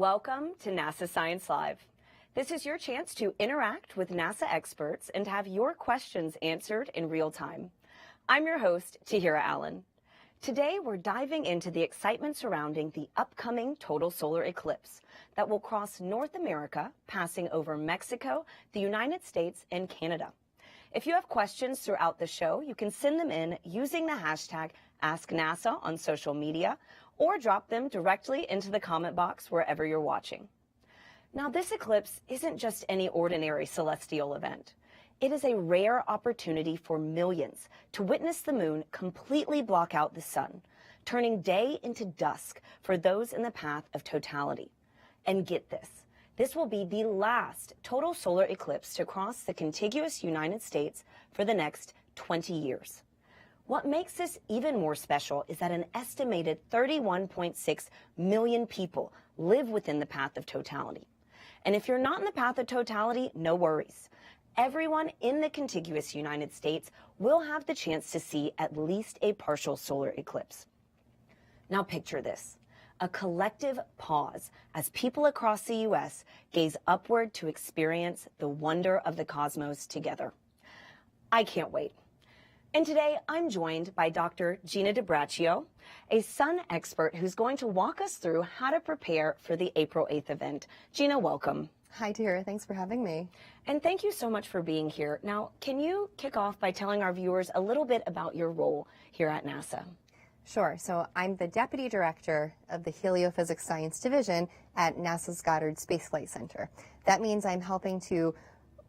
Welcome to NASA Science Live. This is your chance to interact with NASA experts and have your questions answered in real time. I'm your host, Tahira Allen. Today, we're diving into the excitement surrounding the upcoming total solar eclipse that will cross North America, passing over Mexico, the United States, and Canada. If you have questions throughout the show, you can send them in using the hashtag AskNASA on social media or drop them directly into the comment box wherever you're watching. Now, this eclipse isn't just any ordinary celestial event. It is a rare opportunity for millions to witness the moon completely block out the sun, turning day into dusk for those in the path of totality. And get this will be the last total solar eclipse to cross the contiguous United States for the next 20 years. What makes this even more special is that an estimated 31.6 million people live within the path of totality. And if you're not in the path of totality, no worries. Everyone in the contiguous United States will have the chance to see at least a partial solar eclipse. Now picture this, a collective pause as people across the U.S. gaze upward to experience the wonder of the cosmos together. I can't wait. And today I'm joined by Dr. Gina DiBraccio, a sun expert who's going to walk us through how to prepare for the April 8th event. Gina, welcome. Hi, Tahira. Thanks for having me. And thank you so much for being here. Now, can you kick off by telling our viewers a little bit about your role here at NASA? Sure. So I'm the Deputy Director of the Heliophysics Science Division at NASA's Goddard Space Flight Center. That means I'm helping to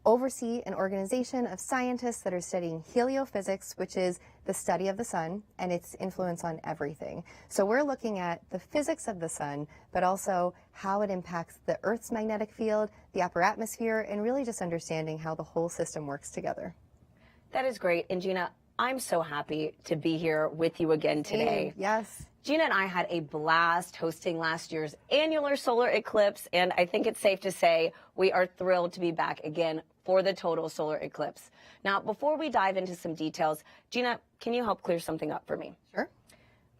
oversee an organization of scientists that are studying heliophysics, which is the study of the sun and its influence on everything. So we're looking at the physics of the sun, but also how it impacts the Earth's magnetic field, the upper atmosphere, and really just understanding how the whole system works together. That is great. And Gina, I'm so happy to be here with you again today. Yes. Gina and I had a blast hosting last year's annular solar eclipse, and I think it's safe to say we are thrilled to be back again for the total solar eclipse. Now, before we dive into some details, Gina, can you help clear something up for me? Sure.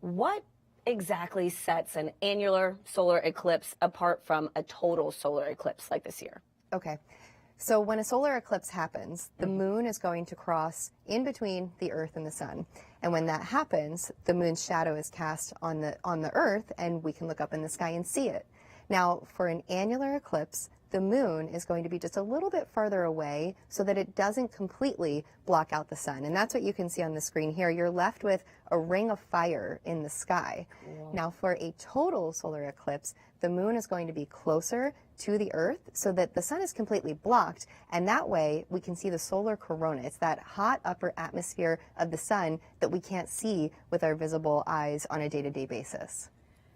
What exactly sets an annular solar eclipse apart from a total solar eclipse like this year? Okay. So when a solar eclipse happens, the moon is going to cross in between the Earth and the sun. And when that happens, the moon's shadow is cast on the Earth, and we can look up in the sky and see it. Now, for an annular eclipse, the moon is going to be just a little bit farther away so that it doesn't completely block out the sun. And that's what you can see on the screen here. You're left with a ring of fire in the sky. Cool. Now, for a total solar eclipse, the moon is going to be closer to the Earth so that the sun is completely blocked, and that way we can see the solar corona. It's that hot upper atmosphere of the sun that we can't see with our visible eyes on a day-to-day basis.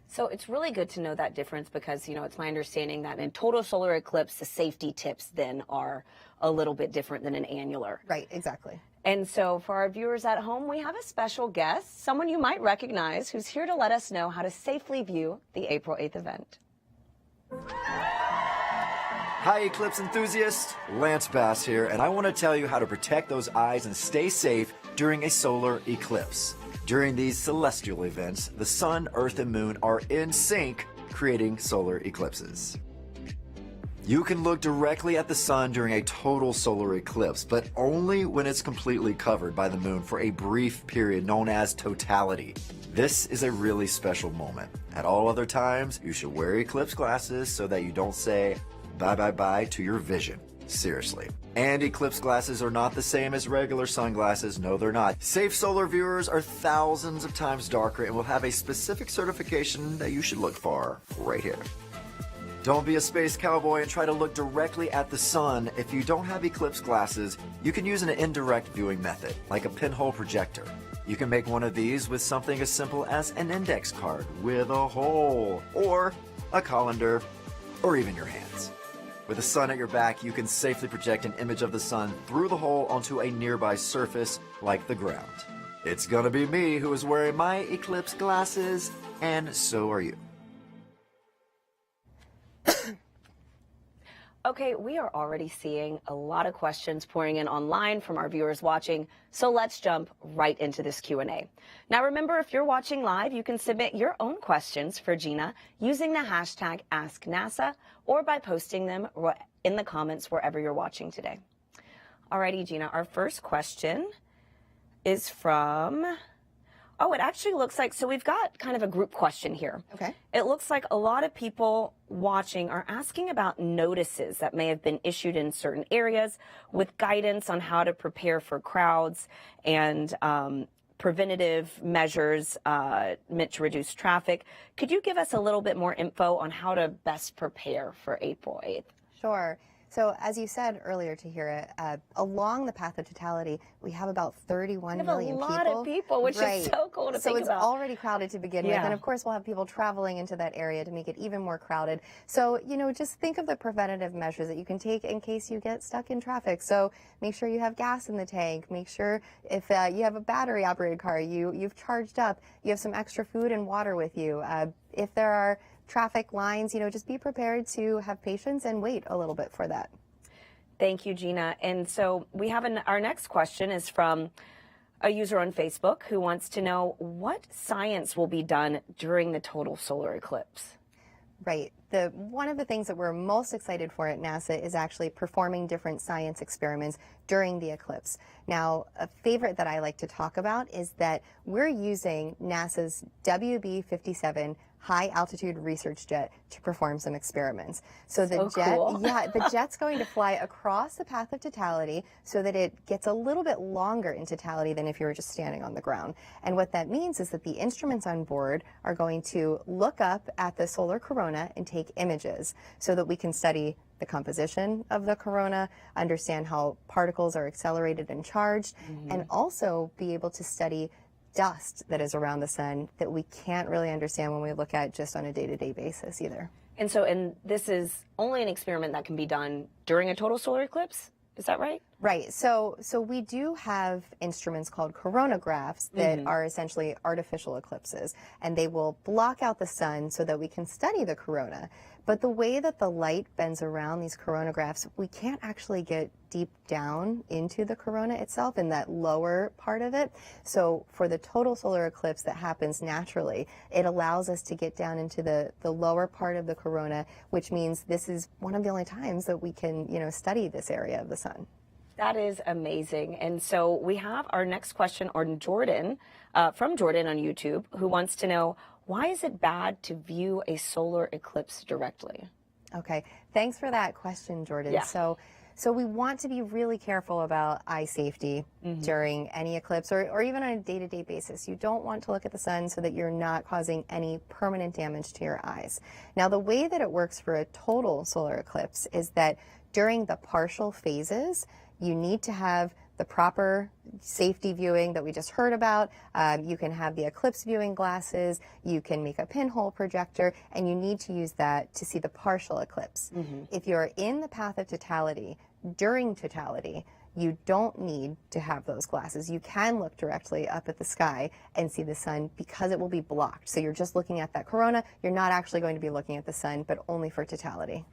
So it's really good to know that difference because, it's my understanding that in total solar eclipse, the safety tips then are a little bit different than an annular. Right, exactly. And so for our viewers at home, we have a special guest, someone you might recognize, who's here to let us know how to safely view the April 8th event. Hi, eclipse enthusiasts. Lance Bass here, and I want to tell you how to protect those eyes and stay safe during a solar eclipse. During these celestial events, the sun, earth, and moon are in sync, creating solar eclipses. You can look directly at the sun during a total solar eclipse, but only when it's completely covered by the moon for a brief period known as totality. This is a really special moment. At all other times, you should wear eclipse glasses so that you don't say bye-bye-bye to your vision. Seriously. And eclipse glasses are not the same as regular sunglasses. No, they're not. Safe solar viewers are thousands of times darker and will have a specific certification that you should look for right here. Don't be a space cowboy and try to look directly at the sun. If you don't have eclipse glasses, you can use an indirect viewing method, like a pinhole projector. You can make one of these with something as simple as an index card with a hole, or a colander, or even your hands. With the sun at your back, you can safely project an image of the sun through the hole onto a nearby surface, like the ground. It's gonna be me who is wearing my eclipse glasses, and so are you. Okay, we are already seeing a lot of questions pouring in online from our viewers watching, so let's jump right into this Q&A. Now remember, if you're watching live, you can submit your own questions for Gina using the hashtag AskNASA or by posting them in the comments wherever you're watching today. Alrighty, Gina, our first question is from... Oh, it actually looks like, so we've got kind of a group question here. Okay. It looks like a lot of people watching are asking about notices that may have been issued in certain areas with guidance on how to prepare for crowds and preventative measures meant to reduce traffic. Could you give us a little bit more info on how to best prepare for April 8th? Sure. So as you said earlier, Tahira, along the path of totality, we have about 31 million people. We have a lot of people, which is so cool to think about. So it's already crowded to begin with. And of course, we'll have people traveling into that area to make it even more crowded. So, you know, just think of the preventative measures that you can take in case you get stuck in traffic. So make sure you have gas in the tank. Make sure if you have a battery operated car, you've charged up, you have some extra food and water with you. If there are traffic lines, you know, just be prepared to have patience and wait a little bit for that. Thank you, Gina. And so we have our next question is from a user on Facebook who wants to know what science will be done during the total solar eclipse. Right. One of the things that we're most excited for at NASA is actually performing different science experiments during the eclipse. Now, a favorite that I like to talk about is that we're using NASA's WB-57 high altitude research jet to perform some experiments. So the jet, cool. The jet's going to fly across the path of totality so that it gets a little bit longer in totality than if you were just standing on the ground. And what that means is that the instruments on board are going to look up at the solar corona and take images so that we can study the composition of the corona, understand how particles are accelerated and charged, and also be able to study dust that is around the sun that we can't really understand when we look at just on a day-to-day basis either. And this is only an experiment that can be done during a total solar eclipse? Is that right? Right. So we do have instruments called coronagraphs that are essentially artificial eclipses, and they will block out the sun so that we can study the corona. But the way that the light bends around these coronagraphs, we can't actually get deep down into the corona itself in that lower part of it. So for the total solar eclipse that happens naturally, it allows us to get down into the lower part of the corona, which means this is one of the only times that we can, you know, study this area of the sun. That is amazing. And so we have our next question on Jordan, from Jordan on YouTube, who wants to know, why is it bad to view a solar eclipse directly? Okay, thanks for that question, Jordan. Yeah. So we want to be really careful about eye safety during any eclipse or even on a day-to-day basis. You don't want to look at the sun so that you're not causing any permanent damage to your eyes. Now, the way that it works for a total solar eclipse is that during the partial phases, you need to have the proper safety viewing that we just heard about. You can have the eclipse viewing glasses, you can make a pinhole projector, and you need to use that to see the partial eclipse. If you're in the path of totality, during totality, you don't need to have those glasses. You can look directly up at the sky and see the sun because it will be blocked. So you're just looking at that corona. You're not actually going to be looking at the sun, but only for totality.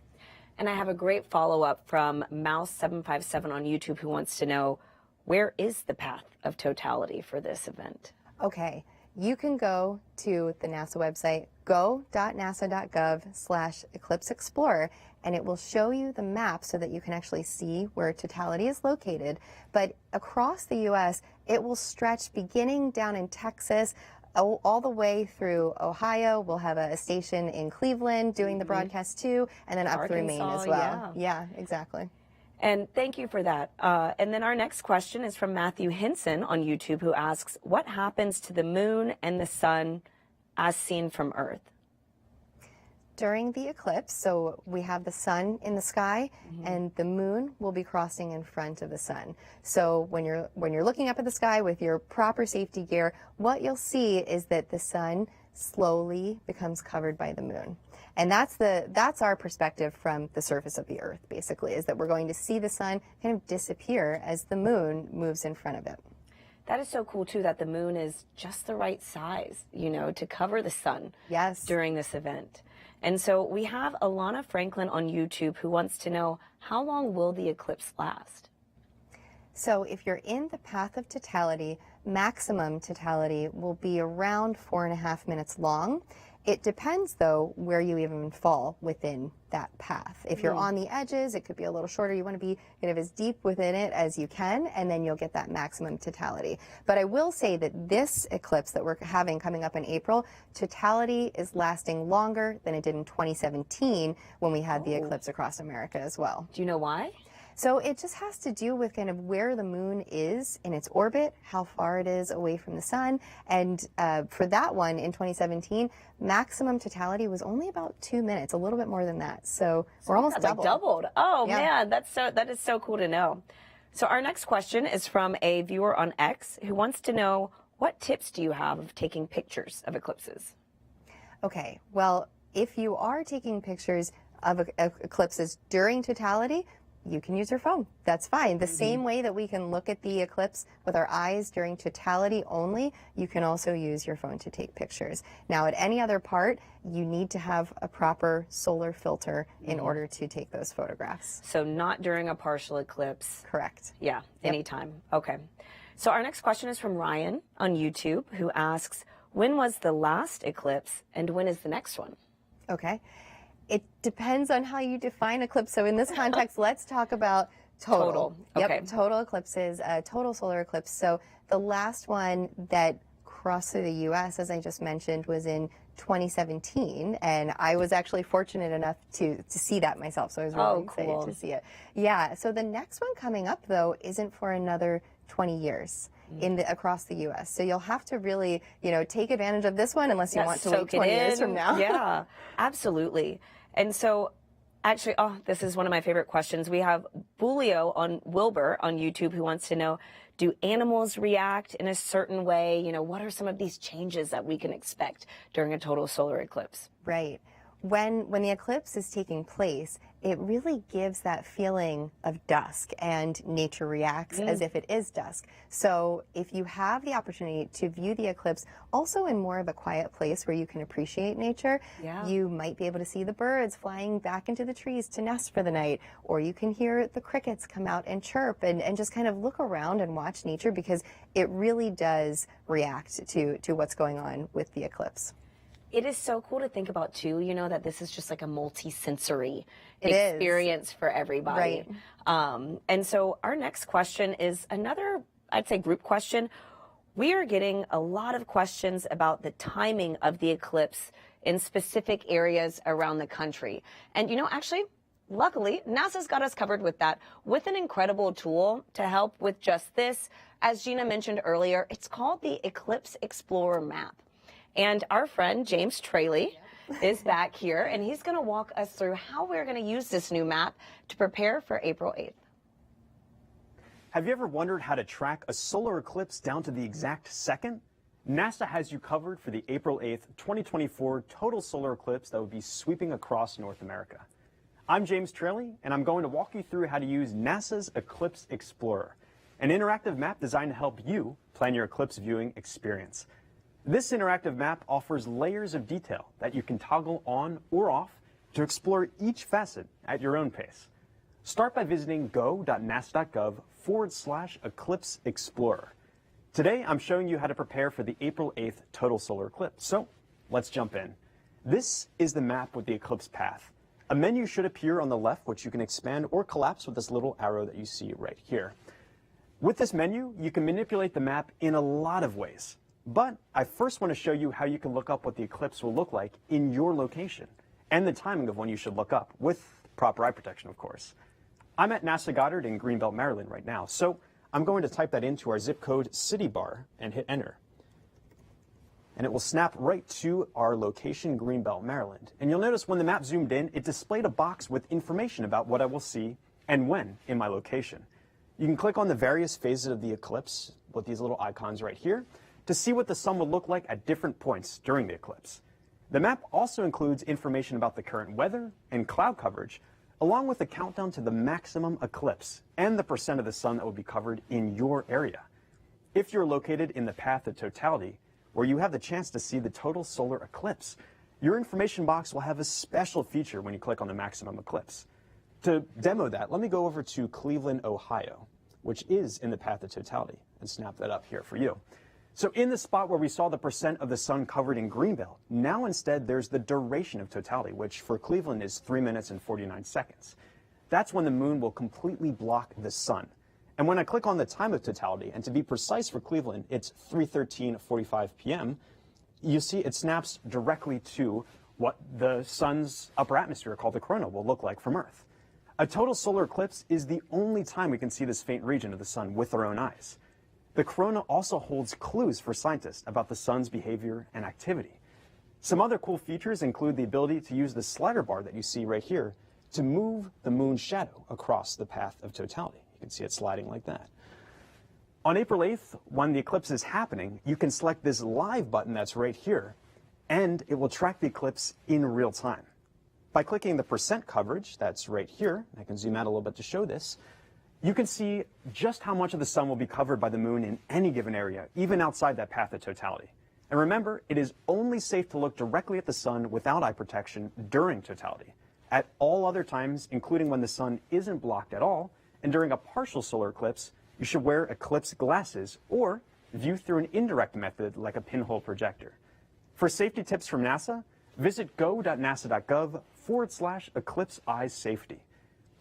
And I have a great follow-up from Mouse757 on YouTube who wants to know, where is the path of totality for this event? Okay, you can go to the NASA website, go.nasa.gov/Eclipse Explorer, and it will show you the map so that you can actually see where totality is located. But across the U.S., it will stretch beginning down in Texas, all the way through Ohio. We'll have a station in Cleveland doing the broadcast too, and then up through Maine as well. Yeah, exactly. And thank you for that. And then our next question is from Matthew Hinson on YouTube, who asks, what happens to the moon and the sun as seen from Earth? During the eclipse, so we have the sun in the sky, and the moon will be crossing in front of the sun. So when you're looking up at the sky with your proper safety gear, what you'll see is that the sun slowly becomes covered by the moon. And that's our perspective from the surface of the Earth, basically, is that we're going to see the sun kind of disappear as the moon moves in front of it. That is so cool, too, that the moon is just the right size, you know, to cover the sun Yes. during this event. And so we have Alana Franklin on YouTube who wants to know, how long will the eclipse last? So if you're in the path of totality, maximum totality will be around 4.5 minutes long. It depends, though, where you even fall within that path. If you're on the edges, it could be a little shorter. You want to be kind of as deep within it as you can, and then you'll get that maximum totality. But I will say that this eclipse that we're having coming up in April, totality is lasting longer than it did in 2017 when we had the eclipse across America as well. Do you know why? So it just has to do with kind of where the moon is in its orbit, how far it is away from the sun. And for that one in 2017, maximum totality was only about 2 minutes, a little bit more than that. So we're almost doubled. Oh man, that is so cool to know. So our next question is from a viewer on X who wants to know, what tips do you have of taking pictures of eclipses? Okay, well, if you are taking pictures of eclipses during totality, you can use your phone. That's fine. The same way that we can look at the eclipse with our eyes during totality only, you can also use your phone to take pictures. Now, at any other part, you need to have a proper solar filter in order to take those photographs. So not during a partial eclipse. Correct. Yeah, anytime. Okay. So our next question is from Ryan on YouTube who asks, when was the last eclipse and when is the next one? Okay. It depends on how you define eclipse. So in this context, let's talk about total. Okay. Yep, total eclipses, total solar eclipse. So the last one that crossed through the U.S., as I just mentioned, was in 2017, and I was actually fortunate enough to see that myself, so I was really excited to see it. Yeah, so the next one coming up, though, isn't for another 20 years. Across the U.S. So you'll have to really, take advantage of this one unless you want to wait 20 years from now. Yeah, absolutely. And so actually, this is one of my favorite questions. We have Wilbur on YouTube who wants to know, do animals react in a certain way? What are some of these changes that we can expect during a total solar eclipse? Right. When the eclipse is taking place, it really gives that feeling of dusk, and nature reacts as if it is dusk. So if you have the opportunity to view the eclipse also in more of a quiet place where you can appreciate nature, you might be able to see the birds flying back into the trees to nest for the night, or you can hear the crickets come out and chirp and just kind of look around and watch nature, because it really does react to what's going on with the eclipse. It is so cool to think about, too, that this is just like a multi-sensory experience for everybody. Right. And so our next question is another, I'd say, group question. We are getting a lot of questions about the timing of the eclipse in specific areas around the country. And, actually, luckily, NASA's got us covered with that, with an incredible tool to help with just this. As Gina mentioned earlier, it's called the Eclipse Explorer Map. And our friend James Traley is back here, and he's going to walk us through how we're going to use this new map to prepare for April 8th. Have you ever wondered how to track a solar eclipse down to the exact second? NASA has you covered for the April 8th, 2024 total solar eclipse that will be sweeping across North America. I'm James Traley, and I'm going to walk you through how to use NASA's Eclipse Explorer, an interactive map designed to help you plan your eclipse viewing experience. This interactive map offers layers of detail that you can toggle on or off to explore each facet at your own pace. Start by visiting go.nasa.gov/Eclipse Explorer. Today, I'm showing you how to prepare for the April 8th total solar eclipse. So let's jump in. This is the map with the eclipse path. A menu should appear on the left, which you can expand or collapse with this little arrow that you see right here. With this menu, you can manipulate the map in a lot of ways. But I first want to show you how you can look up what the eclipse will look like in your location, and the timing of when you should look up, with proper eye protection, of course. I'm at NASA Goddard in Greenbelt, Maryland right now, so I'm going to type that into our zip code city bar and hit enter. And it will snap right to our location, Greenbelt, Maryland. And you'll notice when the map zoomed in, it displayed a box with information about what I will see and when in my location. You can click on the various phases of the eclipse with these little icons right here to see what the sun will look like at different points during the eclipse. The map also includes information about the current weather and cloud coverage, along with a countdown to the maximum eclipse and the percent of the sun that will be covered in your area. If you're located in the path of totality, where you have the chance to see the total solar eclipse, your information box will have a special feature when you click on the maximum eclipse. To demo that, let me go over to Cleveland, Ohio, which is in the path of totality, and snap that up here for you. So in the spot where we saw the percent of the sun covered in green belt, now instead there's the duration of totality, which for Cleveland is 3 minutes and 49 seconds. That's when the moon will completely block the sun. And when I click on the time of totality, and to be precise for Cleveland, it's 3:13:45 p.m., you see it snaps directly to what the sun's upper atmosphere, called the corona, will look like from Earth. A total solar eclipse is the only time we can see this faint region of the sun with our own eyes. The corona also holds clues for scientists about the sun's behavior and activity. Some other cool features include the ability to use the slider bar that you see right here to move the moon's shadow across the path of totality. You can see it sliding like that. On April 8th, when the eclipse is happening, you can select this live button that's right here, and it will track the eclipse in real time. By clicking the percent coverage that's right here, I can zoom out a little bit to show this, you can see just how much of the sun will be covered by the moon in any given area, even outside that path of totality. And remember, it is only safe to look directly at the sun without eye protection during totality. At all other times, including when the sun isn't blocked at all, and during a partial solar eclipse, you should wear eclipse glasses or view through an indirect method like a pinhole projector. For safety tips from NASA, visit go.nasa.gov/eclipse eyes safety.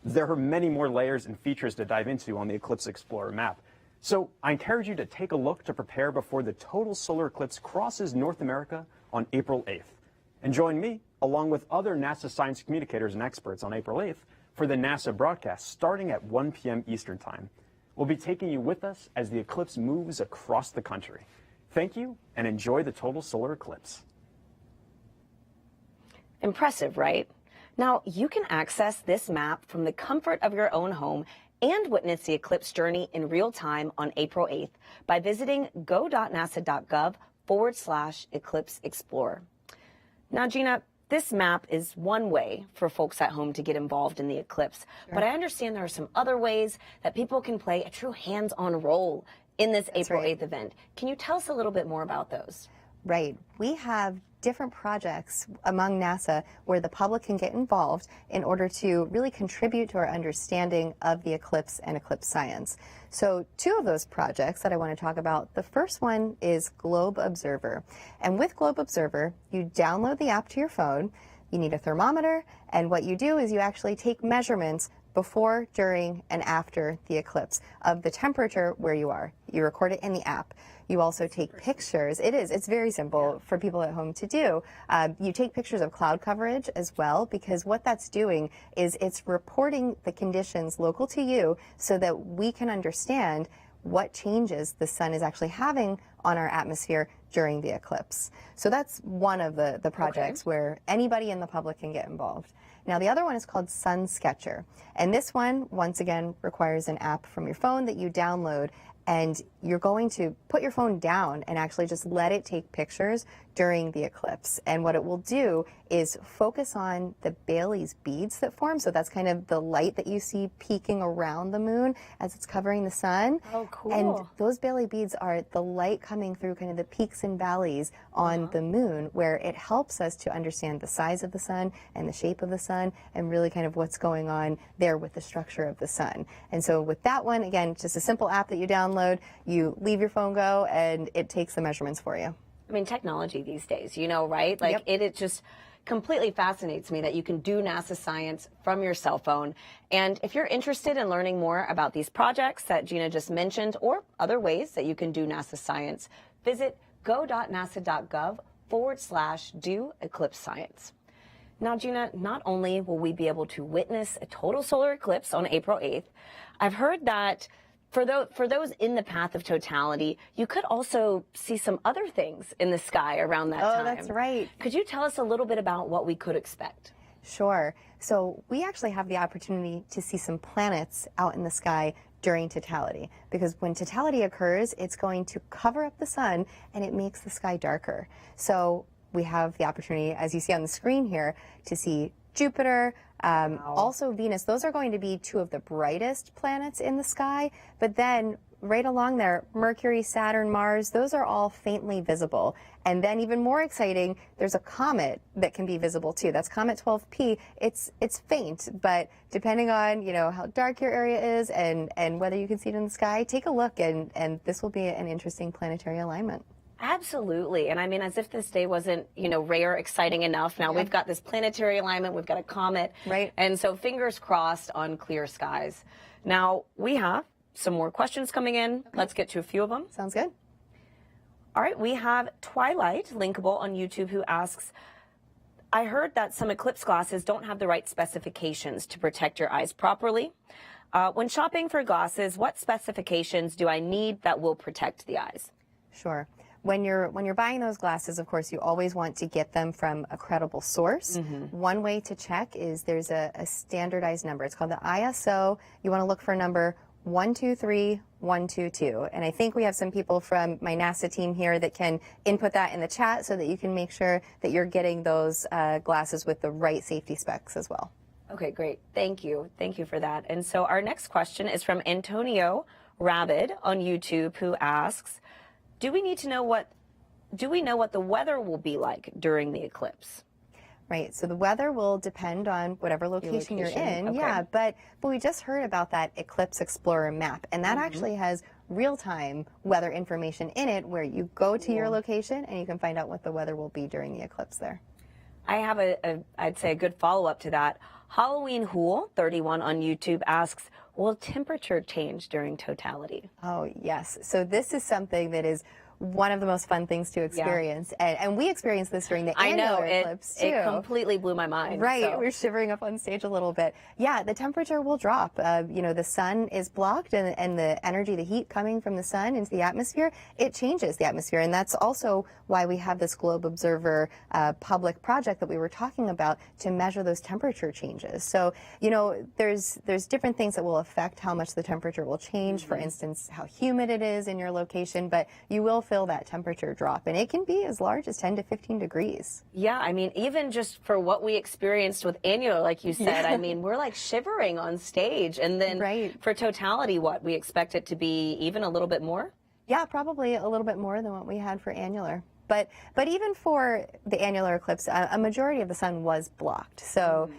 There are many more layers and features to dive into on the Eclipse Explorer map, so I encourage you to take a look to prepare before the total solar eclipse crosses North America on April 8th. And join me, along with other NASA science communicators and experts on April 8th, for the NASA broadcast starting at 1 p.m. Eastern Time. We'll be taking you with us as the eclipse moves across the country. Thank you, and enjoy the total solar eclipse. Impressive, right? Now, you can access this map from the comfort of your own home and witness the eclipse journey in real time on April 8th by visiting go.nasa.gov/eclipse explorer. Now, Gina, this map is one way for folks at home to get involved in the eclipse, but I understand there are some other ways that people can play a true hands-on role in this April 8th event. Can you tell us a little bit more about those? Right. We have different projects among NASA where the public can get involved in order to really contribute to our understanding of the eclipse and eclipse science. So 2 of those projects that I want to talk about, the first one is Globe Observer. And with Globe Observer, you download the app to your phone, you need a thermometer, and what you do is you actually take measurements before, during, and after the eclipse of the temperature where you are. You record it in the app. You also take pictures. It's very simple for people at home to do. You take pictures of cloud coverage as well, because what that's doing is it's reporting the conditions local to you so that we can understand what changes the sun is actually having on our atmosphere during the eclipse. So that's one of the projects where anybody in the public can get involved. Now, the other one is called Sun Sketcher. And this one, once again, requires an app from your phone that you download. And you're going to put your phone down and actually just let it take pictures during the eclipse. And what it will do is focus on the Bailey's beads that form. So that's kind of the light that you see peeking around the moon as it's covering the sun. Oh, cool. And those Bailey beads are the light coming through kind of the peaks and valleys on the moon, where it helps us to understand the size of the sun and the shape of the sun and really kind of what's going on there with the structure of the sun. And so with that one, again, just a simple app that you download, you leave your phone go, and it takes the measurements for you. I mean, technology these days, you know, right? Like it just completely fascinates me that you can do NASA science from your cell phone. And if you're interested in learning more about these projects that Gina just mentioned or other ways that you can do NASA science, visit go.nasa.gov/do eclipse science. Now, Gina, not only will we be able to witness a total solar eclipse on April 8th, I've heard that for those in the path of totality, you could also see some other things in the sky around that time. Oh, that's right. Could you tell us a little bit about what we could expect? Sure. So we actually have the opportunity to see some planets out in the sky during totality, because when totality occurs, it's going to cover up the sun and it makes the sky darker. So we have the opportunity, as you see on the screen here, to see Jupiter, also Venus. Those are going to be 2 of the brightest planets in the sky. But then right along there, Mercury, Saturn, Mars, those are all faintly visible. And then even more exciting, there's a comet that can be visible too. That's Comet 12P. It's faint, but depending on, how dark your area is and whether you can see it in the sky, take a look and this will be an interesting planetary alignment. Absolutely. And I mean, as if this day wasn't, rare, exciting enough. Now we've got this planetary alignment, we've got a comet. Right. And so fingers crossed on clear skies. Now we have some more questions coming in. Okay. Let's get to a few of them. Sounds good. All right. We have Twilight, linkable on YouTube, who asks, I heard that some eclipse glasses don't have the right specifications to protect your eyes properly. When shopping for glasses, what specifications do I need that will protect the eyes? Sure. When you're buying those glasses, of course, you always want to get them from a credible source. One way to check is there's a standardized number. It's called the ISO. You want to look for number 123122. And I think we have some people from my NASA team here that can input that in the chat so that you can make sure that you're getting those glasses with the right safety specs as well. Okay, great. Thank you. Thank you for that. And so our next question is from Antonio Rabid on YouTube, who asks, do we know what the weather will be like during the eclipse? Right. So the weather will depend on whatever location you're in. Okay. Yeah, but we just heard about that Eclipse Explorer map, and that actually has real-time weather information in it where you go to your location and you can find out what the weather will be during the eclipse there. I have I'd say a good follow-up to that. Halloween Hool 31 on YouTube asks, will temperature change during totality? Oh, yes. So this is something that is one of the most fun things to experience. Yeah. And we experienced this during the annular eclipse, too. It completely blew my mind. Right. So. We're shivering up on stage a little bit. Yeah, the temperature will drop. The sun is blocked and the energy, the heat coming from the sun into the atmosphere, it changes the atmosphere. And that's also why we have this Globe Observer public project that we were talking about to measure those temperature changes. So, there's different things that will affect how much the temperature will change. For instance, how humid it is in your location, but you will feel that temperature drop, and it can be as large as 10 to 15 degrees. Yeah, I mean, even just for what we experienced with annular, like you said, I mean, we're like shivering on stage, and then for totality, what, we expect it to be even a little bit more? Yeah, probably a little bit more than what we had for annular. But even for the annular eclipse, a majority of the sun was blocked. So,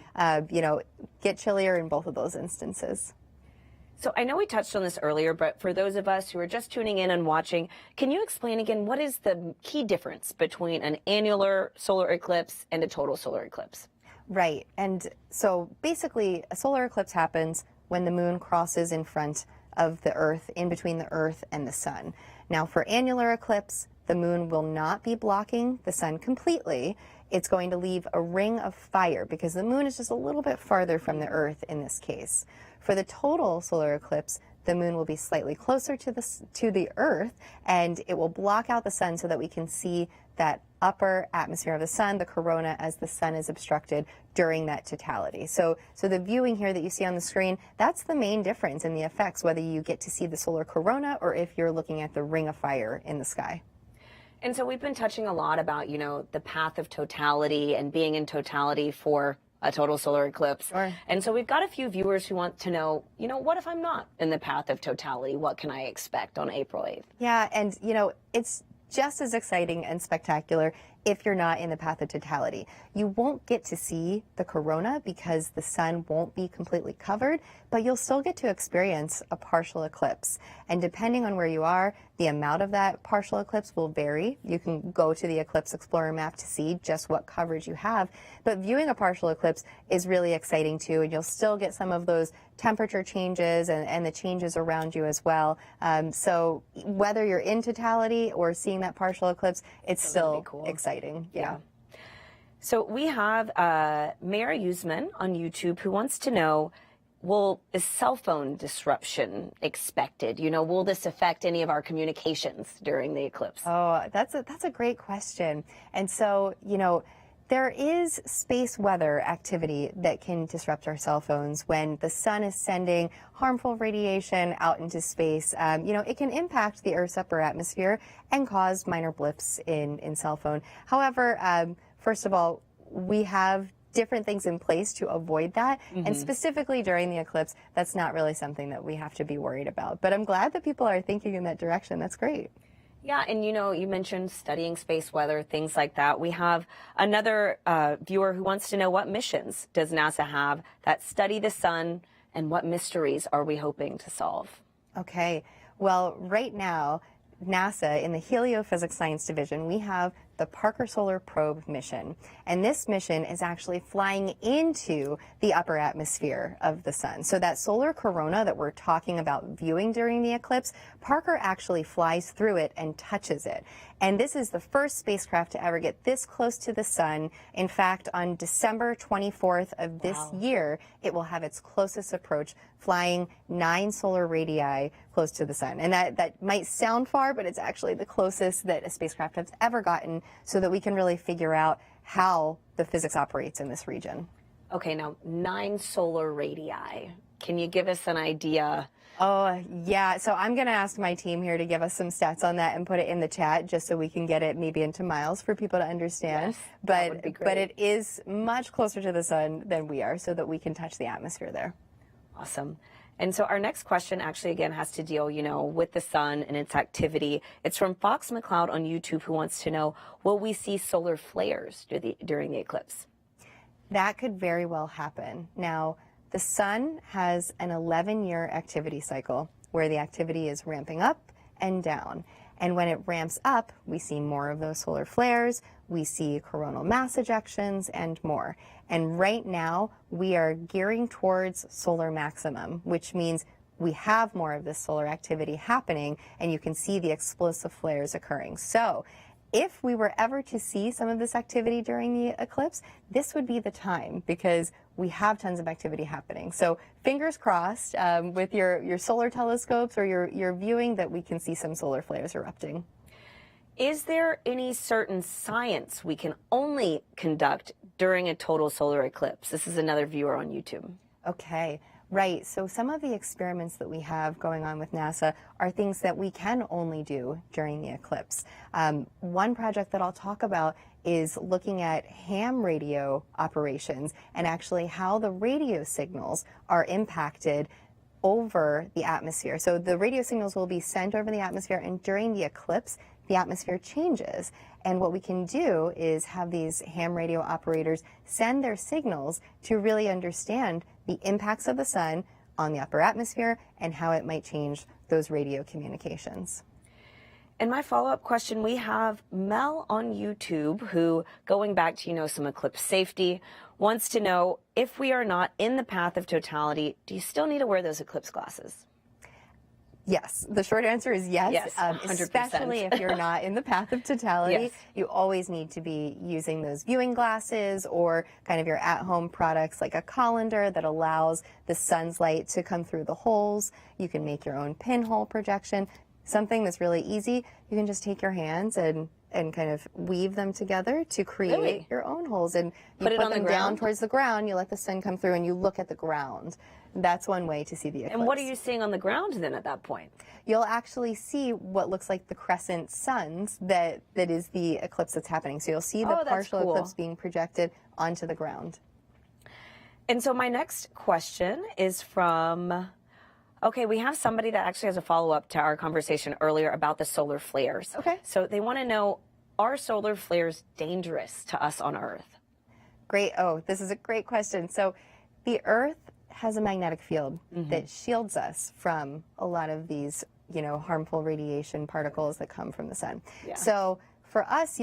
get chillier in both of those instances. So I know we touched on this earlier, but for those of us who are just tuning in and watching, can you explain again what is the key difference between an annular solar eclipse and a total solar eclipse? Right. And so basically a solar eclipse happens when the moon crosses in front of the Earth, in between the Earth and the sun. Now for annular eclipse, the moon will not be blocking the sun completely. It's going to leave a ring of fire because the moon is just a little bit farther from the Earth in this case. For the total solar eclipse, the moon will be slightly closer to the Earth, and it will block out the sun so that we can see that upper atmosphere of the sun, the corona, as the sun is obstructed during that totality. So the viewing here that you see on the screen, that's the main difference in the effects, whether you get to see the solar corona or if you're looking at the ring of fire in the sky. And so we've been touching a lot about, the path of totality and being in totality for a total solar eclipse. Sure. And so we've got a few viewers who want to know, what if I'm not in the path of totality? What can I expect on April 8th? Yeah, and, it's just as exciting and spectacular if you're not in the path of totality. You won't get to see the corona because the sun won't be completely covered, but you'll still get to experience a partial eclipse. And depending on where you are, the amount of that partial eclipse will vary. You can go to the Eclipse Explorer map to see just what coverage you have, but viewing a partial eclipse is really exciting too, and you'll still get some of those temperature changes and the changes around you as well. So whether you're in totality or seeing that partial eclipse, it's still cool. Exciting. Yeah. So we have Mary Usman on YouTube who wants to know, is cell phone disruption expected? Will this affect any of our communications during the eclipse? Oh, that's a great question. And so, there is space weather activity that can disrupt our cell phones when the sun is sending harmful radiation out into space. It can impact the Earth's upper atmosphere and cause minor blips in cell phone. However, first of all, we have different things in place to avoid that. And specifically during the eclipse, that's not really something that we have to be worried about. But I'm glad that people are thinking in that direction. That's great. Yeah, and you mentioned studying space weather, things like that. We have another viewer who wants to know, what missions does NASA have that study the sun, and what mysteries are we hoping to solve? Okay, well, right now, NASA, in the Heliophysics Science Division, we have the Parker Solar Probe mission. And this mission is actually flying into the upper atmosphere of the sun. So that solar corona that we're talking about viewing during the eclipse, Parker actually flies through it and touches it. And this is the first spacecraft to ever get this close to the sun. In fact, on December 24th of this year, it will have its closest approach, flying 9 solar radii close to the sun. And that might sound far, but it's actually the closest that a spacecraft has ever gotten, so that we can really figure out how the physics operates in this region. Okay, now 9 solar radii. Can you give us an idea? Oh, yeah. So I'm going to ask my team here to give us some stats on that and put it in the chat, just so we can get it maybe into miles for people to understand. Yes, that would be great. But it is much closer to the sun than we are, so that we can touch the atmosphere there. Awesome. And so our next question actually, again, has to deal, with the sun and its activity. It's from Fox McCloud on YouTube, who wants to know, will we see solar flares during the eclipse? That could very well happen. Now, the sun has an 11-year activity cycle where the activity is ramping up and down. And when it ramps up, we see more of those solar flares, we see coronal mass ejections, and more. And right now, we are gearing towards solar maximum, which means we have more of this solar activity happening, and you can see the explosive flares occurring. So if we were ever to see some of this activity during the eclipse, this would be the time, because we have tons of activity happening. So fingers crossed with your solar telescopes or your viewing, that we can see some solar flares erupting. Is there any certain science we can only conduct during a total solar eclipse? This is another viewer on YouTube. Okay. Right. So some of the experiments that we have going on with NASA are things that we can only do during the eclipse. One project that I'll talk about is looking at ham radio operations, and actually how the radio signals are impacted over the atmosphere. So the radio signals will be sent over the atmosphere, and during the eclipse, the atmosphere changes. And what we can do is have these ham radio operators send their signals to really understand the impacts of the sun on the upper atmosphere and how it might change those radio communications. And my follow-up question, we have Mel on YouTube, who, going back to, some eclipse safety, wants to know, if we are not in the path of totality, do you still need to wear those eclipse glasses? Yes. The short answer is yes. Yes, 100%. Especially if you're not in the path of totality. Yes. You always need to be using those viewing glasses, or kind of your at-home products like a colander that allows the sun's light to come through the holes. You can make your own pinhole projection. Something that's really easy, you can just take your hands and kind of weave them together to create your own holes. And you put them down towards the ground, you let the sun come through, and you look at the ground. That's one way to see the eclipse. And what are you seeing on the ground then at that point? You'll actually see what looks like the crescent suns that is the eclipse that's happening. So you'll see the partial eclipse being projected onto the ground. And so my next question is from, okay, we have somebody that actually has a follow-up to our conversation earlier about the solar flares. Okay. So they want to know, are solar flares dangerous to us on Earth? Great. Oh, this is a great question. So the Earth has a magnetic field that shields us from a lot of these, harmful radiation particles that come from the sun. Yeah. So for us,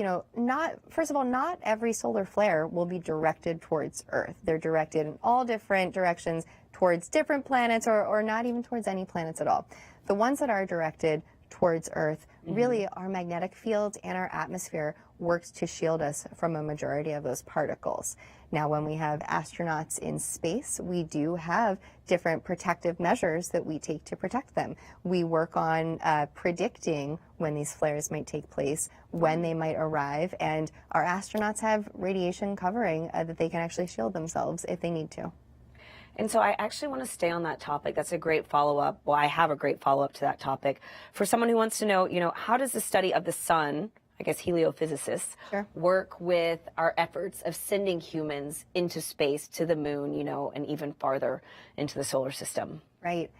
first of all, not every solar flare will be directed towards Earth. They're directed in all different directions towards different planets, or not even towards any planets at all. The ones that are directed towards Earth, really our magnetic field and our atmosphere works to shield us from a majority of those particles. Now, when we have astronauts in space, we do have different protective measures that we take to protect them. We work on predicting when these flares might take place, when they might arrive, and our astronauts have radiation covering that they can actually shield themselves if they need to. And so I actually want to stay on that topic. That's a great follow-up. Well, I have a great follow-up to that topic. For someone who wants to know, how does the study of the sun, I guess, heliophysicists Sure. work with our efforts of sending humans into space, to the moon, and even farther into the solar system? Right.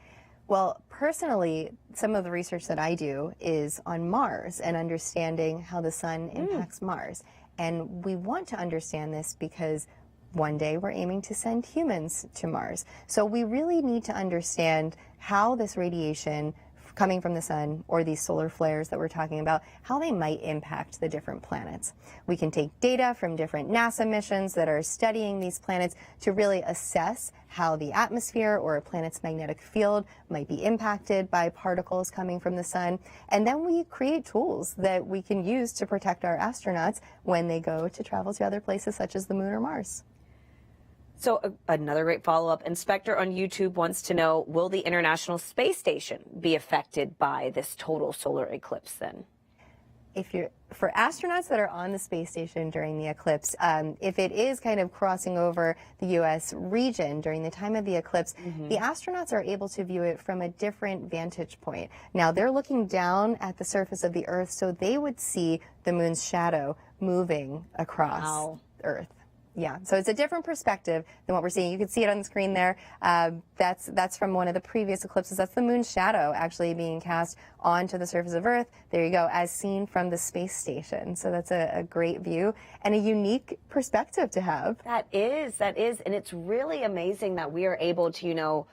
Well, personally, some of the research that I do is on Mars and understanding how the sun impacts Mars. And we want to understand this because one day we're aiming to send humans to Mars. So we really need to understand how this radiation coming from the sun, or these solar flares that we're talking about, how they might impact the different planets. We can take data from different NASA missions that are studying these planets to really assess how the atmosphere or a planet's magnetic field might be impacted by particles coming from the sun. And then we create tools that we can use to protect our astronauts when they go to travel to other places such as the moon or Mars. So another great follow-up. Inspector on YouTube wants to know, will the International Space Station be affected by this total solar eclipse then? For astronauts that are on the space station during the eclipse, if it is kind of crossing over the U.S. region during the time of the eclipse, the astronauts are able to view it from a different vantage point. Now, they're looking down at the surface of the Earth, so they would see the moon's shadow moving across Earth. Yeah, so it's a different perspective than what we're seeing. You can see it on the screen there. That's from one of the previous eclipses. That's the moon's shadow actually being cast onto the surface of Earth. There you go, as seen from the space station. So that's a great view and a unique perspective to have. That is. And it's really amazing that we are able to,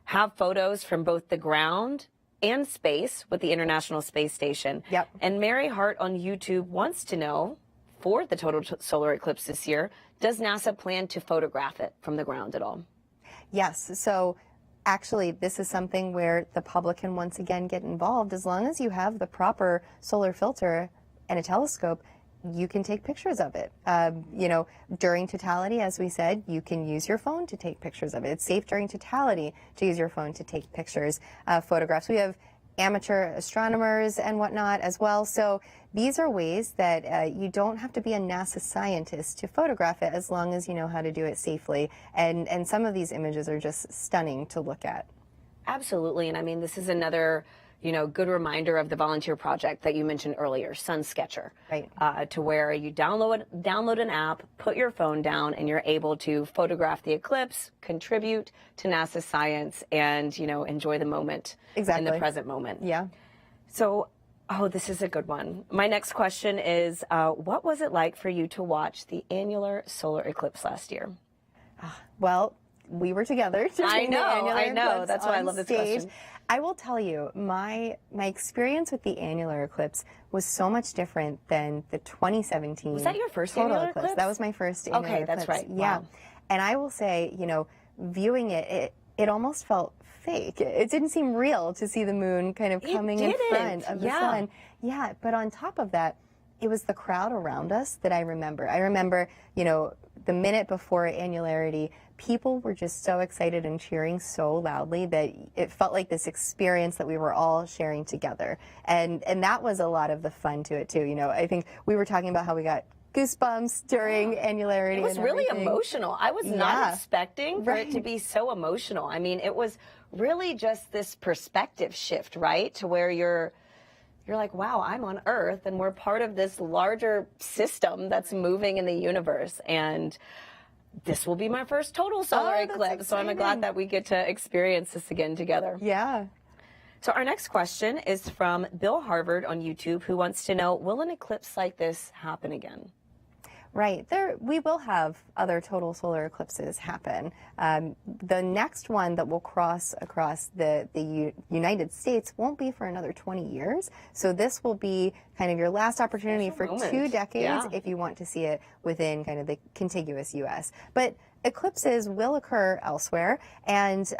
have photos from both the ground and space with the International Space Station. Yep. And Mary Hart on YouTube wants to know, for the total solar eclipse this year, does NASA plan to photograph it from the ground at all? Yes. So actually, this is something where the public can once again get involved. As long as you have the proper solar filter and a telescope, you can take pictures of it. During totality, as we said, you can use your phone to take pictures of it. It's safe during totality to use your phone to take pictures, photographs. We have amateur astronomers and whatnot as well. So these are ways that you don't have to be a NASA scientist to photograph it, as long as you know how to do it safely. And some of these images are just stunning to look at. Absolutely. And I mean, this is another, good reminder of the volunteer project that you mentioned earlier, Sun Sketcher. Right. To where you download an app, put your phone down, and you're able to photograph the eclipse, contribute to NASA science, and, enjoy the moment. Exactly. In the present moment. Yeah. So, this is a good one. My next question is, what was it like for you to watch the annular solar eclipse last year? Well, we were together. I know. That's why I love this question. I will tell you, my experience with the annular eclipse was so much different than the 2017. Was that your first total annular eclipse? That was my first annular eclipse. Okay, that's right. Yeah. Wow. And I will say, viewing it almost felt fake. It didn't seem real to see the moon kind of coming in front of the sun. Yeah, but on top of that, it was the crowd around us that I remember. I remember, the minute before annularity, people were just so excited and cheering so loudly that it felt like this experience that we were all sharing together. And that was a lot of the fun to it too. I think we were talking about how we got goosebumps during annularity. It was really emotional. I was not expecting for it to be so emotional. I mean, it was really just this perspective shift, right? To where you're like, wow, I'm on Earth and we're part of this larger system that's moving in the universe. And this will be my first total solar eclipse. So I'm glad that we get to experience this again together. Yeah. So our next question is from Bill Harvard on YouTube, who wants to know, will an eclipse like this happen again? Right. We will have other total solar eclipses happen. The next one that will cross across the United States won't be for another 20 years. So this will be kind of your last opportunity for 2 decades if you want to see it within kind of the contiguous U.S. But eclipses will occur elsewhere, and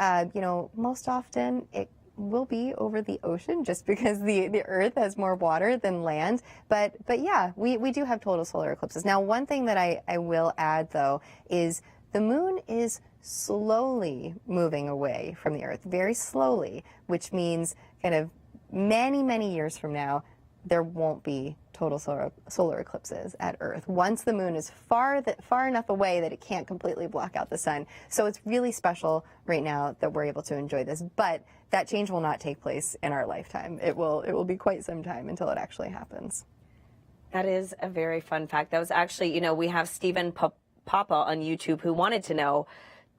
most often it will be over the ocean, just because the Earth has more water than land. But yeah, we do have total solar eclipses. Now, one thing that I will add, though, is the moon is slowly moving away from the Earth, very slowly, which means kind of many, many years from now, there won't be total solar eclipses at Earth once the moon is far enough away that it can't completely block out the sun. So it's really special right now that we're able to enjoy this. But that change will not take place in our lifetime. It will be quite some time until it actually happens. That is a very fun fact. That was actually, we have Stephen Papa on YouTube who wanted to know,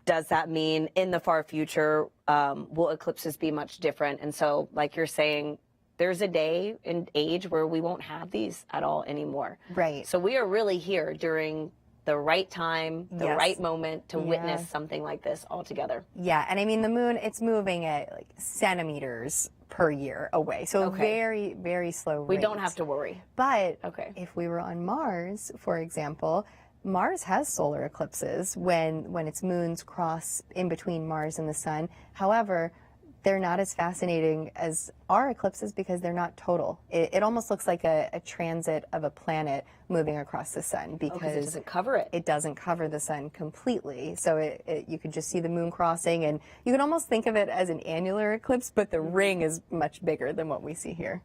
does that mean in the far future, will eclipses be much different? And so, like you're saying, there's a day and age where we won't have these at all anymore. Right. So we are really here during the right time, the Yes. right moment to witness something like this all together. Yeah, and I mean the moon, it's moving at like centimeters per year away. So very, very slow rate. We don't have to worry. But if we were on Mars, for example, Mars has solar eclipses when its moons cross in between Mars and the sun. However, they're not as fascinating as our eclipses because they're not total. It almost looks like a transit of a planet moving across the sun because it doesn't cover it. It doesn't cover the sun completely. So you could just see the moon crossing, and you can almost think of it as an annular eclipse, but the ring is much bigger than what we see here.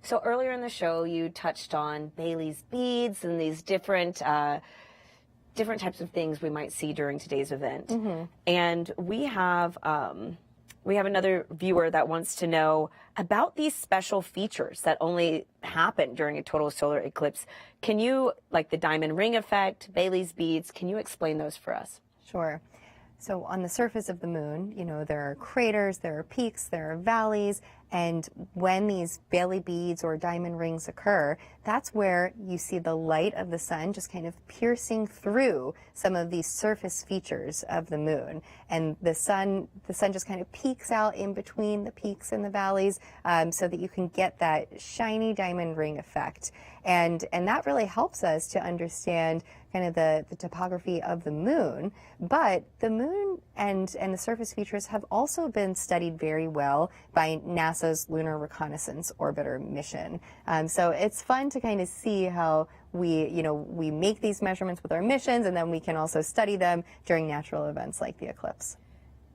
So earlier in the show, you touched on Bailey's beads and these different types of things we might see during today's event. And we have another viewer that wants to know about these special features that only happen during a total solar eclipse. Can you, like the diamond ring effect, Bailey's beads, can you explain those for us? Sure. So on the surface of the moon, there are craters, there are peaks, there are valleys, and when these Bailey beads or diamond rings occur, that's where you see the light of the sun just kind of piercing through some of these surface features of the moon. And the sun just kind of peeks out in between the peaks and the valleys so that you can get that shiny diamond ring effect. And that really helps us to understand kind of the topography of the moon. But the moon and the surface features have also been studied very well by NASA's Lunar Reconnaissance Orbiter mission. So it's fun to kind of see how we make these measurements with our missions, and then we can also study them during natural events like the eclipse.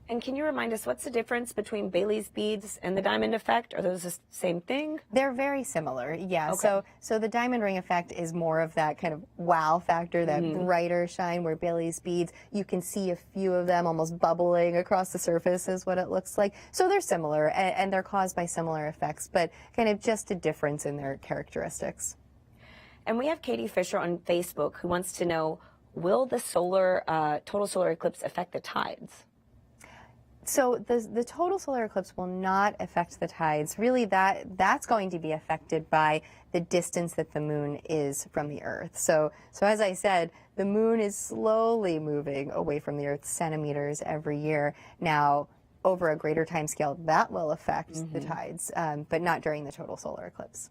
And can you remind us what's the difference between Bailey's beads and the diamond effect? Are those the same thing? They're very similar, yeah. Okay. So the diamond ring effect is more of that kind of wow factor, that brighter shine, where Bailey's beads, you can see a few of them almost bubbling across the surface is what it looks like. So they're similar, and they're caused by similar effects, but kind of just a difference in their characteristics. And we have Katie Fisher on Facebook who wants to know, will the total solar eclipse affect the tides? So the total solar eclipse will not affect the tides. Really, that's going to be affected by the distance that the moon is from the Earth. So as I said, the moon is slowly moving away from the Earth centimeters every year. Now, over a greater time scale, that will affect the tides, but not during the total solar eclipse.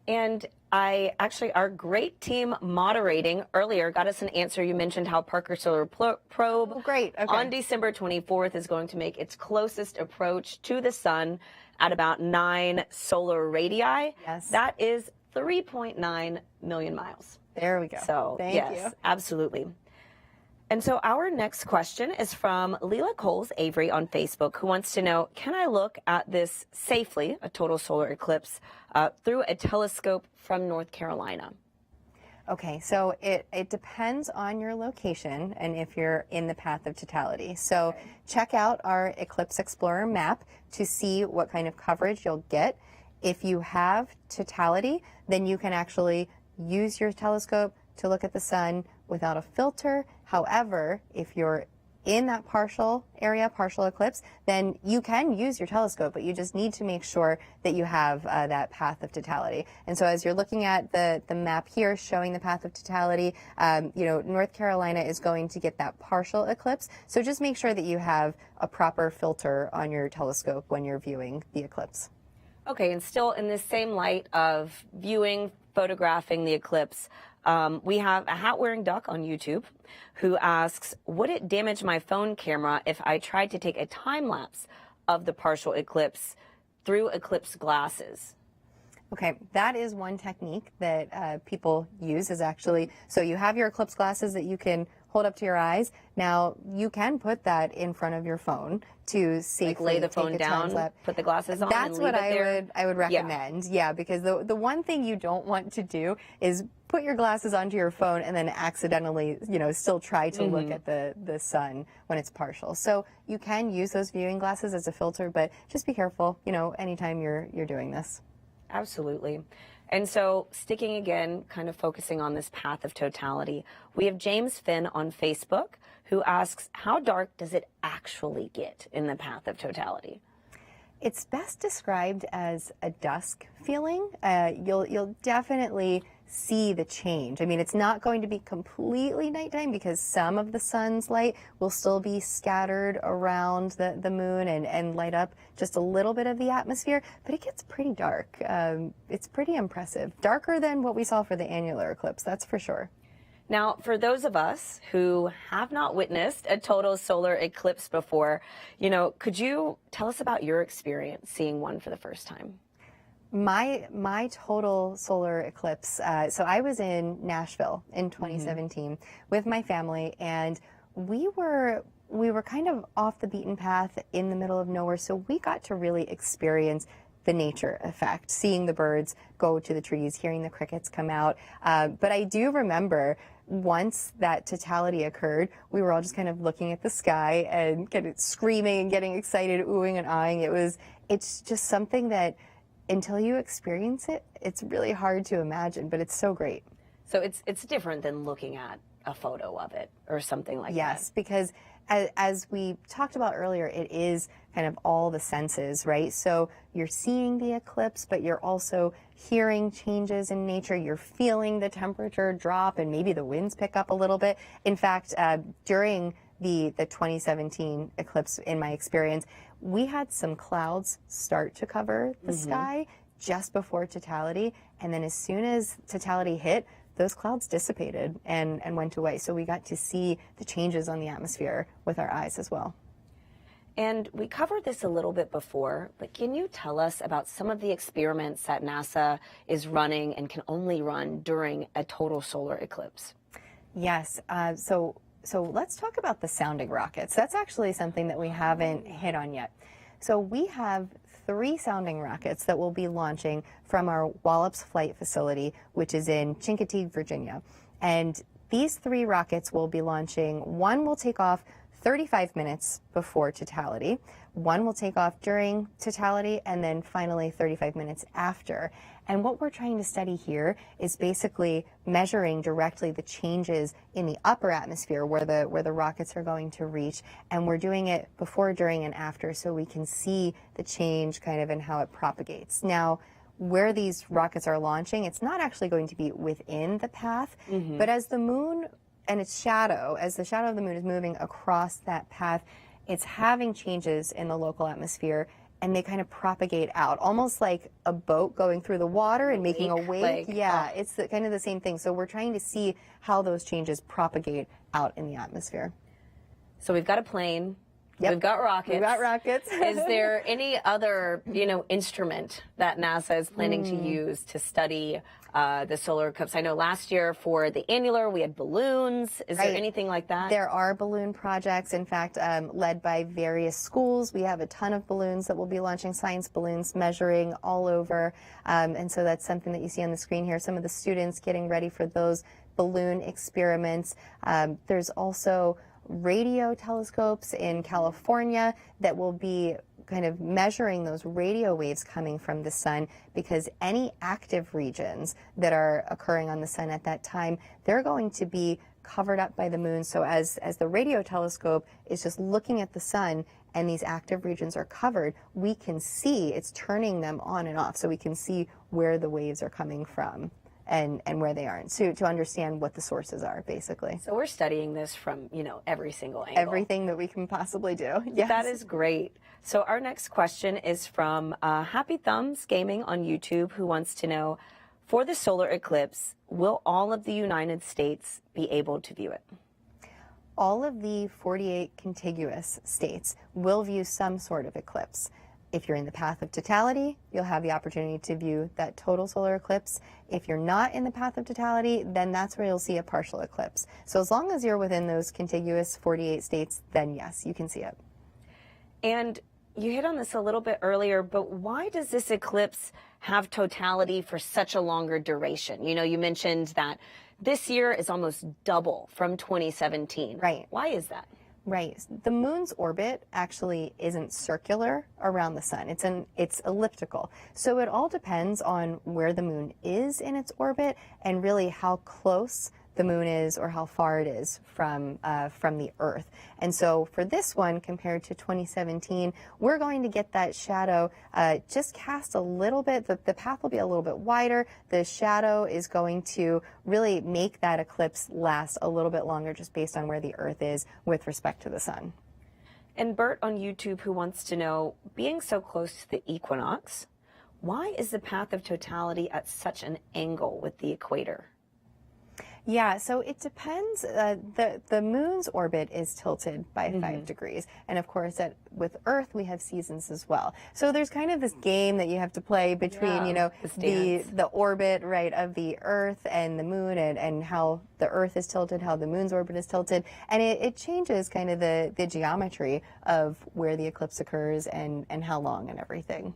And our great team moderating earlier got us an answer. You mentioned how Parker Solar Probe on December 24th is going to make its closest approach to the sun at about 9 solar radii. Yes. That is 3.9 million miles. There we go. So, Thank yes, you. absolutely. And so our next question is from Leela Coles Avery on Facebook, who wants to know, can I look at this safely, a total solar eclipse, through a telescope from North Carolina? Okay, so it depends on your location and if you're in the path of totality. So check out our Eclipse Explorer map to see what kind of coverage you'll get. If you have totality, then you can actually use your telescope to look at the sun without a filter. However, if you're in that partial eclipse, then you can use your telescope, but you just need to make sure that you have that path of totality. And so as you're looking at the map here showing the path of totality, North Carolina is going to get that partial eclipse. So just make sure that you have a proper filter on your telescope when you're viewing the eclipse. Okay, and still in this same light of photographing the eclipse, we have a hat-wearing duck on YouTube who asks, would it damage my phone camera if I tried to take a time-lapse of the partial eclipse through eclipse glasses? Okay, that is one technique that people use is actually, so you have your eclipse glasses that you can hold up to your eyes. Now, you can put that in front of your phone to safely lay the take phone a down, time-lapse. Put the glasses on, That's and leave what it there? I would recommend. Yeah, because the one thing you don't want to do is put your glasses onto your phone and then accidentally, still try to look at the sun when it's partial. So you can use those viewing glasses as a filter, but just be careful, anytime you're doing this. Absolutely. And so sticking again, kind of focusing on this path of totality, we have James Finn on Facebook who asks, how dark does it actually get in the path of totality? It's best described as a dusk feeling. You'll definitely see the change. I mean, it's not going to be completely nighttime because some of the sun's light will still be scattered around the moon and light up just a little bit of the atmosphere, but it gets pretty dark. It's pretty impressive. Darker than what we saw for the annular eclipse, that's for sure. Now, for those of us who have not witnessed a total solar eclipse before, could you tell us about your experience seeing one for the first time? My total solar eclipse, so I was in Nashville in 2017 with my family, and we were kind of off the beaten path in the middle of nowhere, so we got to really experience the nature effect, seeing the birds go to the trees, hearing the crickets come out. But I do remember once that totality occurred, we were all just kind of looking at the sky and kind of screaming and getting excited, oohing and aahing. It's just something that until you experience it, it's really hard to imagine, but it's so great. So it's different than looking at a photo of it or something like that. Yes, because as we talked about earlier, it is kind of all the senses, right? So you're seeing the eclipse, but you're also hearing changes in nature. You're feeling the temperature drop and maybe the winds pick up a little bit. In fact, during the 2017 eclipse, in my experience, we had some clouds start to cover the sky just before totality. And then as soon as totality hit, those clouds dissipated and went away. So we got to see the changes on the atmosphere with our eyes as well. And we covered this a little bit before, but can you tell us about some of the experiments that NASA is running and can only run during a total solar eclipse? Yes. So let's talk about the sounding rockets. That's actually something that we haven't hit on yet. So we have 3 sounding rockets that will be launching from our Wallops Flight Facility, which is in Chincoteague, Virginia. And these 3 rockets will be launching. One will take off 35 minutes before totality. One will take off during totality, and then finally 35 minutes after. And what we're trying to study here is basically measuring directly the changes in the upper atmosphere where the rockets are going to reach. And we're doing it before, during, and after so we can see the change kind of in how it propagates. Now, where these rockets are launching, it's not actually going to be within the path, but as the moon and its shadow, as the shadow of the moon is moving across that path, it's having changes in the local atmosphere, and they kind of propagate out, almost like a boat going through the water and making a wake. Yeah, it's kind of the same thing. So we're trying to see how those changes propagate out in the atmosphere. So we've got a plane. Yep. We've got rockets. We've got rockets. Is there any other, instrument that NASA is planning to use to study the solar eclipse? I know last year for the annular, we had balloons. Is there anything like that? There are balloon projects, in fact, led by various schools. We have a ton of balloons that will be launching, science balloons measuring all over. And so that's something that you see on the screen here. Some of the students getting ready for those balloon experiments. There's also radio telescopes in California that will be kind of measuring those radio waves coming from the sun, because any active regions that are occurring on the sun at that time, they're going to be covered up by the moon. So as the radio telescope is just looking at the sun and these active regions are covered, we can see it's turning them on and off, so we can see where the waves are coming from and where they aren't, so to understand what the sources are, basically. So we're studying this from, every single angle. Everything that we can possibly do. Yes. That is great. So our next question is from Happy Thumbs Gaming on YouTube, who wants to know, for the solar eclipse, will all of the United States be able to view it? All of the 48 contiguous states will view some sort of eclipse. If you're in the path of totality, you'll have the opportunity to view that total solar eclipse. If you're not in the path of totality, then that's where you'll see a partial eclipse. So as long as you're within those contiguous 48 states, then yes, you can see it. And you hit on this a little bit earlier, but why does this eclipse have totality for such a longer duration? You mentioned that this year is almost double from 2017. Right. Why is that? Right. The moon's orbit actually isn't circular around the sun. It's elliptical. So it all depends on where the moon is in its orbit and really how close the moon is or how far it is from the Earth. And so for this one, compared to 2017, we're going to get that shadow just cast a little bit. The path will be a little bit wider. The shadow is going to really make that eclipse last a little bit longer just based on where the Earth is with respect to the sun. And Bert on YouTube, who wants to know, being so close to the equinox, why is the path of totality at such an angle with the equator? Yeah, so it depends. The moon's orbit is tilted by 5 degrees. And of course, with Earth, we have seasons as well. So there's kind of this game that you have to play between, the orbit, right, of the Earth and the moon and how the Earth is tilted, how the moon's orbit is tilted. And it changes kind of the geometry of where the eclipse occurs and how long and everything.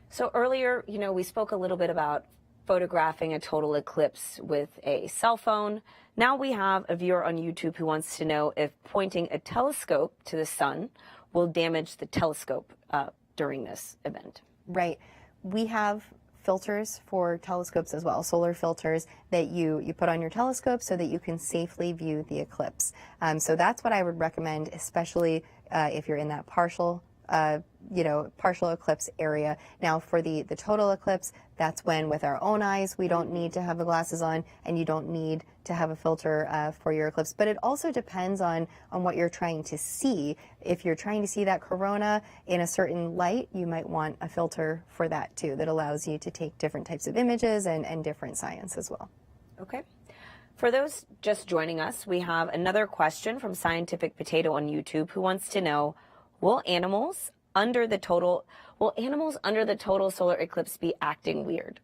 So earlier, we spoke a little bit about photographing a total eclipse with a cell phone. Now we have a viewer on YouTube who wants to know if pointing a telescope to the sun will damage the telescope during this event. Right. We have filters for telescopes as well, solar filters that you put on your telescope so that you can safely view the eclipse. So that's what I would recommend, especially if you're in that partial eclipse area. Now for the total eclipse, that's when with our own eyes, we don't need to have the glasses on and you don't need to have a filter for your eclipse. But it also depends on what you're trying to see. If you're trying to see that corona in a certain light, you might want a filter for that too, that allows you to take different types of images and different science as well. Okay. For those just joining us, we have another question from Scientific Potato on YouTube who wants to know, will animals under the total solar eclipse be acting weird?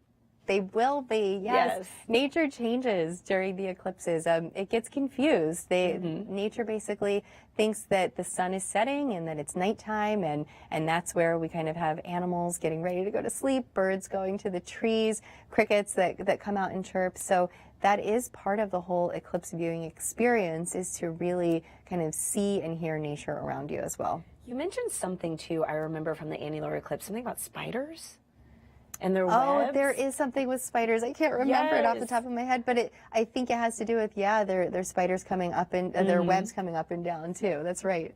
They will be, yes. Nature changes during the eclipses. It gets confused. Nature basically thinks that the sun is setting and that it's nighttime, and that's where we kind of have animals getting ready to go to sleep, birds going to the trees, crickets that come out and chirp. So that is part of the whole eclipse viewing experience, is to really kind of see and hear nature around you as well. You mentioned something too, I remember from the annular eclipse, something about spiders and their webs. Oh, there is something with spiders. I can't remember it off the top of my head, but I think it has to do with, their spiders coming up and their webs coming up and down too. That's right.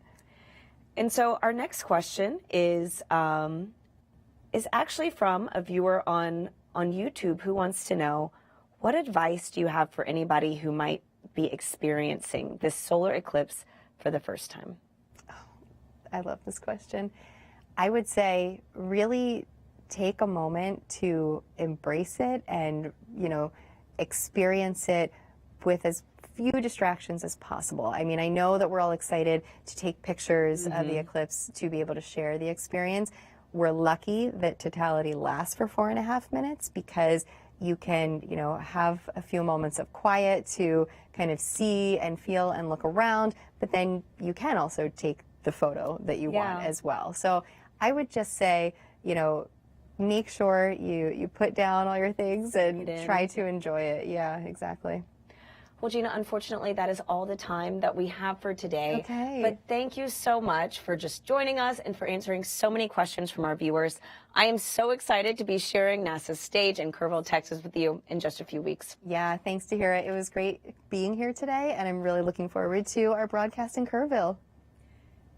And so our next question is actually from a viewer on YouTube who wants to know, what advice do you have for anybody who might be experiencing this solar eclipse for the first time? I love this question. I would say really take a moment to embrace it and, experience it with as few distractions as possible. I mean, I know that we're all excited to take pictures of the eclipse to be able to share the experience. We're lucky that totality lasts for 4.5 minutes because you can, have a few moments of quiet to kind of see and feel and look around, but then you can also take the photo that you want as well. So I would just say, make sure you put down all your things and try to enjoy it. Yeah, exactly. Well, Gina, unfortunately, that is all the time that we have for today. Okay. But thank you so much for just joining us and for answering so many questions from our viewers. I am so excited to be sharing NASA's stage in Kerrville, Texas with you in just a few weeks. Yeah, thanks, Tahira. It was great being here today, and I'm really looking forward to our broadcast in Kerrville.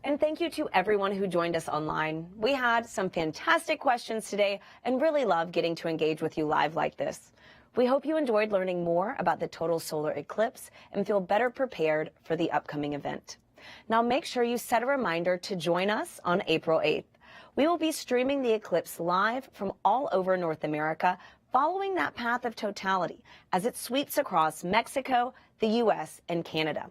And thank you to everyone who joined us online. We had some fantastic questions today and really love getting to engage with you live like this. We hope you enjoyed learning more about the total solar eclipse and feel better prepared for the upcoming event. Now make sure you set a reminder to join us on April 8th. We will be streaming the eclipse live from all over North America, following that path of totality as it sweeps across Mexico, the U.S., and Canada.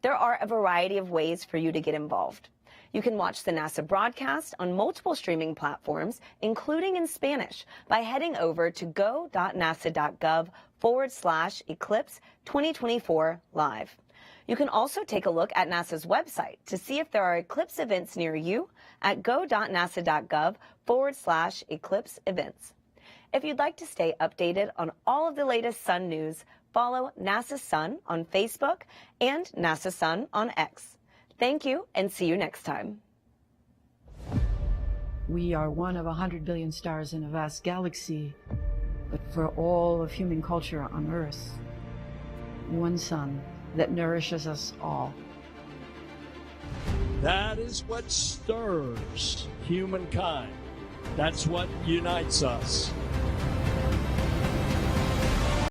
There are a variety of ways for you to get involved. You can watch the NASA broadcast on multiple streaming platforms, including in Spanish, by heading over to go.nasa.gov/eclipse 2024 live. You can also take a look at NASA's website to see if there are eclipse events near you at go.nasa.gov/eclipse events. If you'd like to stay updated on all of the latest sun news, follow NASA Sun on Facebook and NASA Sun on X. Thank you, and see you next time. We are one of 100 billion stars in a vast galaxy, but for all of human culture on Earth, one sun that nourishes us all. That is what stirs humankind. That's what unites us.